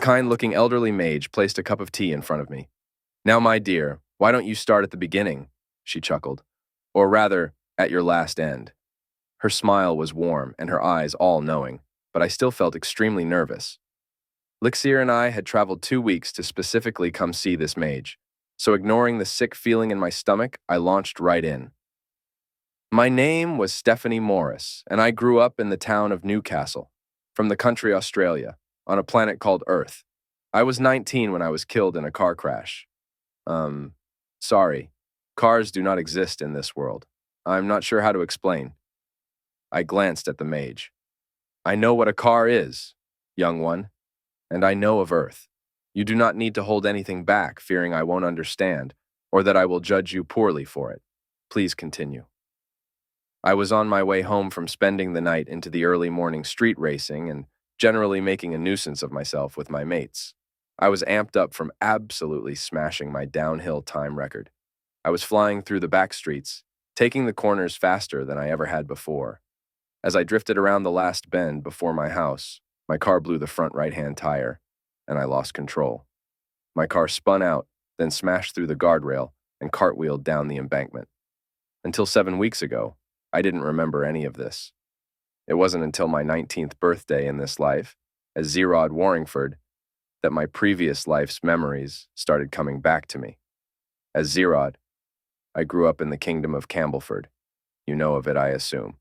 kind-looking elderly mage placed a cup of tea in front of me. "Now, my dear, why don't you start at the beginning?" she chuckled. "Or rather, at your last end." Her smile was warm and her eyes all-knowing, but I still felt extremely nervous. Lixir and I had traveled 2 weeks to specifically come see this mage, so ignoring the sick feeling in my stomach, I launched right in. My name was Stephanie Morris, and I grew up in the town of Newcastle, from the country Australia, on a planet called Earth. I was 19 when I was killed in a car crash. Sorry. Cars do not exist in this world. I'm not sure how to explain. I glanced at the mage. I know what a car is, young one, and I know of Earth. You do not need to hold anything back, fearing I won't understand, or that I will judge you poorly for it. Please continue. I was on my way home from spending the night into the early morning street racing and generally making a nuisance of myself with my mates. I was amped up from absolutely smashing my downhill time record. I was flying through the back streets, taking the corners faster than I ever had before. As I drifted around the last bend before my house, my car blew the front right-hand tire, and I lost control. My car spun out, then smashed through the guardrail and cartwheeled down the embankment. Until 7 weeks ago, I didn't remember any of this. It wasn't until my 19th birthday in this life, as Zerod Warringford, that my previous life's memories started coming back to me. As Zerod, I grew up in the kingdom of Campbellford. You know of it, I assume.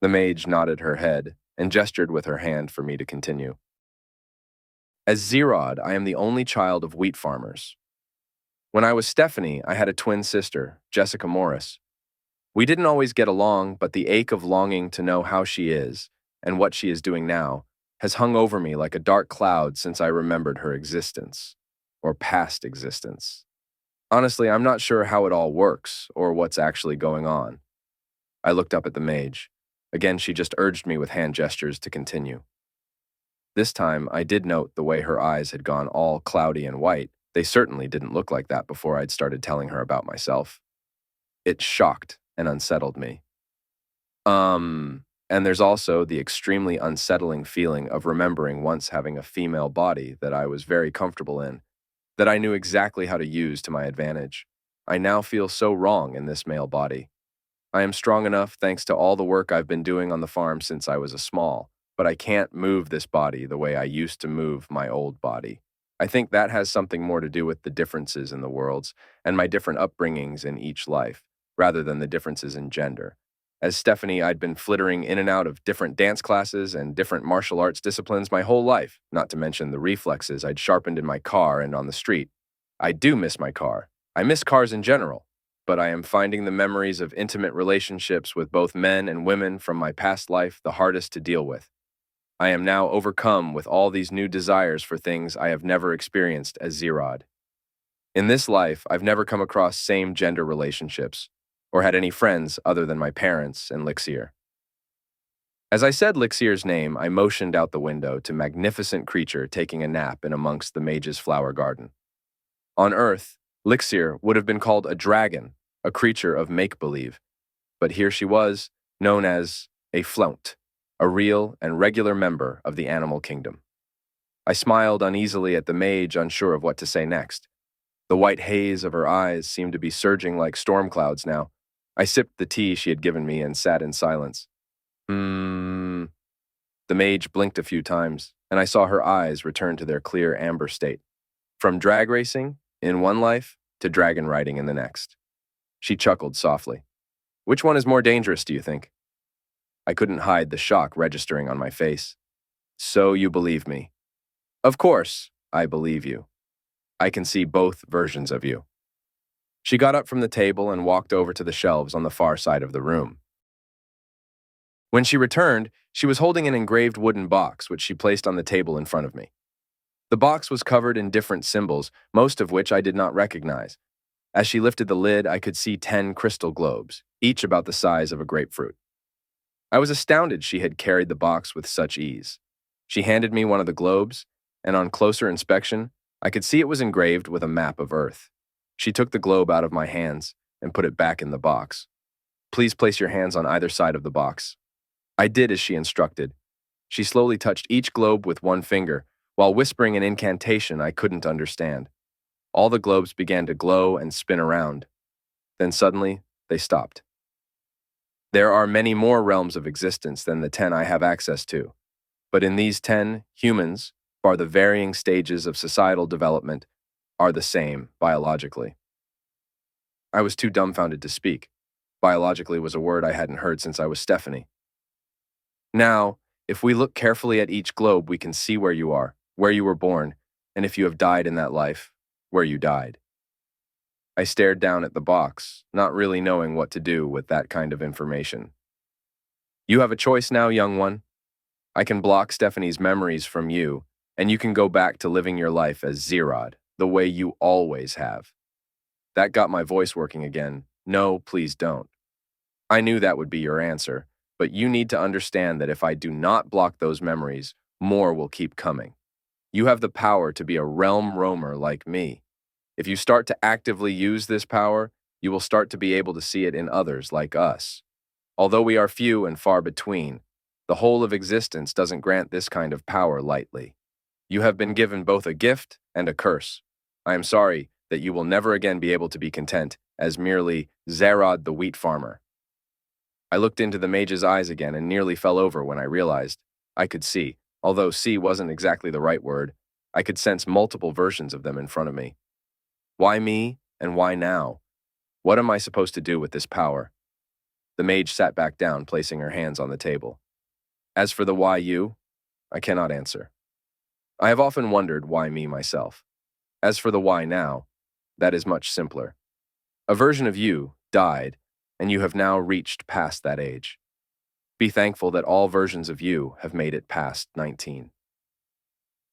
The mage nodded her head and gestured with her hand for me to continue. As Zerod, I am the only child of wheat farmers. When I was Stephanie, I had a twin sister, Jessica Morris. We didn't always get along, but the ache of longing to know how she is, and what she is doing now, has hung over me like a dark cloud since I remembered her existence, or past existence. Honestly, I'm not sure how it all works, or what's actually going on. I looked up at the mage. Again, she just urged me with hand gestures to continue. This time, I did note the way her eyes had gone all cloudy and white. They certainly didn't look like that before I'd started telling her about myself. It shocked and unsettled me. And there's also the extremely unsettling feeling of remembering once having a female body that I was very comfortable in, that I knew exactly how to use to my advantage. I now feel so wrong in this male body. I am strong enough thanks to all the work I've been doing on the farm since I was small, but I can't move this body the way I used to move my old body. I think that has something more to do with the differences in the worlds and my different upbringings in each life, rather than the differences in gender. As Stephanie, I'd been flittering in and out of different dance classes and different martial arts disciplines my whole life, not to mention the reflexes I'd sharpened in my car and on the street. I do miss my car. I miss cars in general, but I am finding the memories of intimate relationships with both men and women from my past life the hardest to deal with. I am now overcome with all these new desires for things I have never experienced as Zerod. In this life, I've never come across same-gender relationships, or had any friends other than my parents and Lixir. As I said Lixir's name, I motioned out the window to magnificent creature taking a nap in amongst the mage's flower garden. On Earth, Lixir would have been called a dragon, a creature of make-believe, but here she was, known as a flaunt, a real and regular member of the animal kingdom. I smiled uneasily at the mage, unsure of what to say next. The white haze of her eyes seemed to be surging like storm clouds now. I sipped the tea she had given me and sat in silence. The mage blinked a few times, and I saw her eyes return to their clear amber state. From drag racing in one life to dragon riding in the next. She chuckled softly. Which one is more dangerous, do you think? I couldn't hide the shock registering on my face. So you believe me. Of course, I believe you. I can see both versions of you. She got up from the table and walked over to the shelves on the far side of the room. When she returned, she was holding an engraved wooden box, which she placed on the table in front of me. The box was covered in different symbols, most of which I did not recognize. As she lifted the lid, I could see 10 crystal globes, each about the size of a grapefruit. I was astounded she had carried the box with such ease. She handed me one of the globes, and on closer inspection, I could see it was engraved with a map of Earth. She took the globe out of my hands and put it back in the box. Please place your hands on either side of the box. I did as she instructed. She slowly touched each globe with one finger, while whispering an incantation I couldn't understand. All the globes began to glow and spin around. Then suddenly, they stopped. There are many more realms of existence than the 10 I have access to, but in these 10, humans, bar the varying stages of societal development, are the same biologically. I was too dumbfounded to speak. Biologically was a word I hadn't heard since I was Stephanie. Now, if we look carefully at each globe, we can see where you are, where you were born, and if you have died in that life, where you died. I stared down at the box, not really knowing what to do with that kind of information. You have a choice now, young one. I can block Stephanie's memories from you, and you can go back to living your life as Zerod, the way you always have. That got my voice working again. No, please don't. I knew that would be your answer, but you need to understand that if I do not block those memories, more will keep coming. You have the power to be a realm roamer like me. If you start to actively use this power, you will start to be able to see it in others like us. Although we are few and far between, the whole of existence doesn't grant this kind of power lightly. You have been given both a gift and a curse. I am sorry that you will never again be able to be content as merely Zerod the wheat farmer. I looked into the mage's eyes again and nearly fell over when I realized I could see, although see wasn't exactly the right word, I could sense multiple versions of them in front of me. Why me, and why now? What am I supposed to do with this power? The mage sat back down, placing her hands on the table. As for the why you, I cannot answer. I have often wondered why me myself. As for the why now, that is much simpler. A version of you died, and you have now reached past that age. Be thankful that all versions of you have made it past 19.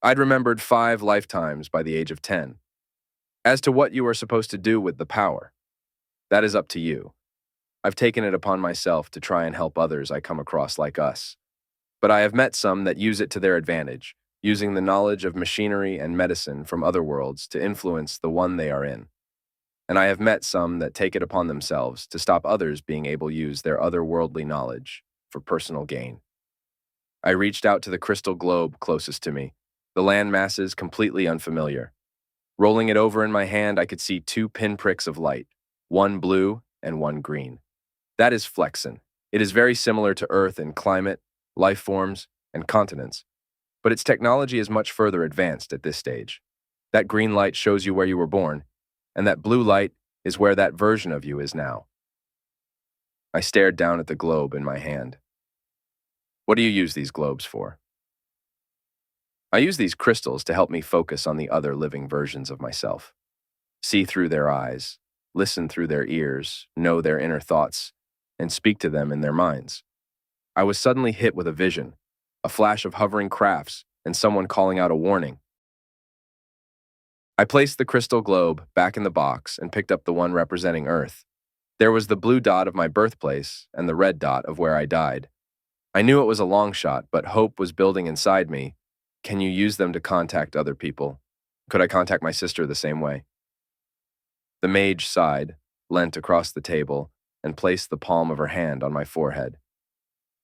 I'd remembered 5 lifetimes by the age of 10. As to what you are supposed to do with the power, that is up to you. I've taken it upon myself to try and help others I come across like us. But I have met some that use it to their advantage, using the knowledge of machinery and medicine from other worlds to influence the one they are in. And I have met some that take it upon themselves to stop others being able to use their otherworldly knowledge for personal gain. I reached out to the crystal globe closest to me, the land masses completely unfamiliar. Rolling it over in my hand, I could see 2 pinpricks of light, one blue and one green. That is Flexen. It is very similar to Earth in climate, life forms, and continents, but its technology is much further advanced at this stage. That green light shows you where you were born, and that blue light is where that version of you is now. I stared down at the globe in my hand. What do you use these globes for? I use these crystals to help me focus on the other living versions of myself. See through their eyes, listen through their ears, know their inner thoughts, and speak to them in their minds. I was suddenly hit with a vision, a flash of hovering crafts, and someone calling out a warning. I placed the crystal globe back in the box and picked up the one representing Earth. There was the blue dot of my birthplace and the red dot of where I died. I knew it was a long shot, but hope was building inside me. Can you use them to contact other people? Could I contact my sister the same way? The mage sighed, leant across the table, and placed the palm of her hand on my forehead.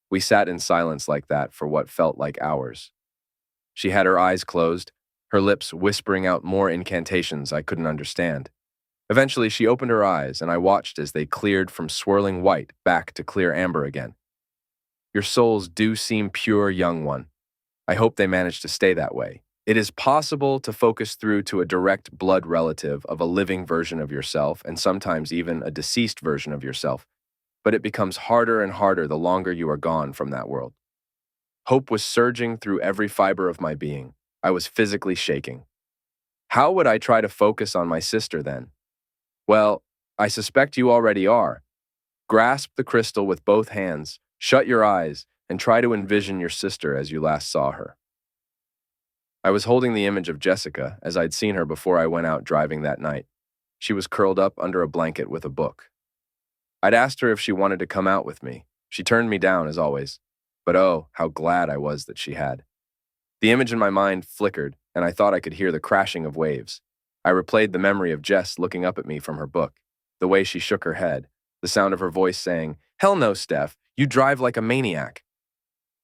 We sat in silence like that for what felt like hours. She had her eyes closed, her lips whispering out more incantations I couldn't understand. Eventually, she opened her eyes, and I watched as they cleared from swirling white back to clear amber again. Your souls do seem pure, young one. I hope they manage to stay that way. It is possible to focus through to a direct blood relative of a living version of yourself, and sometimes even a deceased version of yourself, but it becomes harder and harder the longer you are gone from that world. Hope was surging through every fiber of my being. I was physically shaking. How would I try to focus on my sister then? Well, I suspect you already are. Grasp the crystal with both hands, shut your eyes, and try to envision your sister as you last saw her. I was holding the image of Jessica as I'd seen her before I went out driving that night. She was curled up under a blanket with a book. I'd asked her if she wanted to come out with me. She turned me down as always, but oh, how glad I was that she had. The image in my mind flickered, and I thought I could hear the crashing of waves. I replayed the memory of Jess looking up at me from her book, the way she shook her head, the sound of her voice saying, "Hell no, Steph, you drive like a maniac."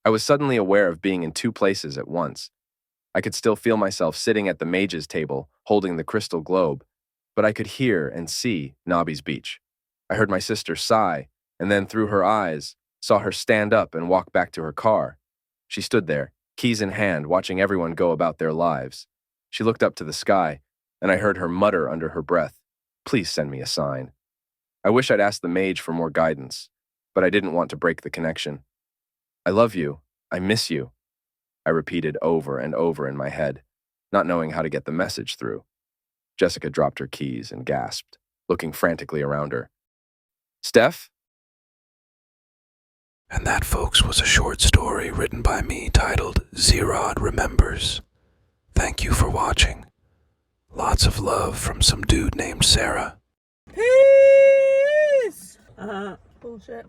I was suddenly aware of being in 2 places at once. I could still feel myself sitting at the mage's table, holding the crystal globe, but I could hear and see Nobby's beach. I heard my sister sigh, and then through her eyes, saw her stand up and walk back to her car. She stood there, keys in hand, watching everyone go about their lives. She looked up to the sky, and I heard her mutter under her breath, "Please send me a sign." I wish I'd asked the mage for more guidance, but I didn't want to break the connection. "I love you. I miss you," I repeated over and over in my head, not knowing how to get the message through. Jessica dropped her keys and gasped, looking frantically around her. "Steph?" And that, folks, was a short story written by me titled Zerod Remembers. Thank you for watching. Lots of love from some dude named Sarah. Peace! Bullshit.